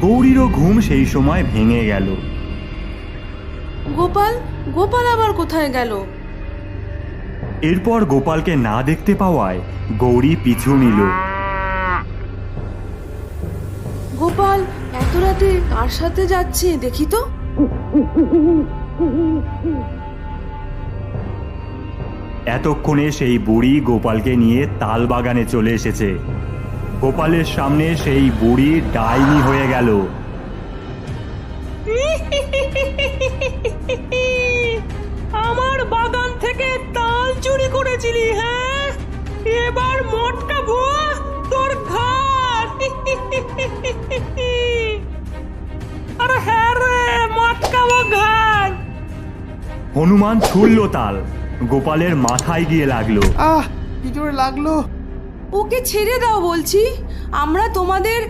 গৌরীরও ঘুম সেই সময় ভেঙে গেল। গোপাল, গোপাল আবার কোথায় গেল? এরপর গোপালকে না দেখতে পাওয়ায় গৌরী পিছু নিল। গোপাল এত রাতে কার সাথে যাচ্ছে দেখি তো। এতক্ষণে সেই বুড়ি গোপালকে নিয়ে তাল বাগানে চলে এসেছে। গোপালের সামনে সেই বুড়ি ডাইনি হয়ে গেল। আমার বাগান থেকে তাল চুরি করেছিলি, হ্যাঁ? এবার মটকাবো তোর ঘাট। আরে হ্যাঁ রে, মটকাবো ঘাট। হনুমান ছুড়ল তাল, গোপালের মাথায় গিয়ে লাগলো। কি জোরে লাগলো! ওকে ছেড়ে দাও বলছি, আমরা তোমাদের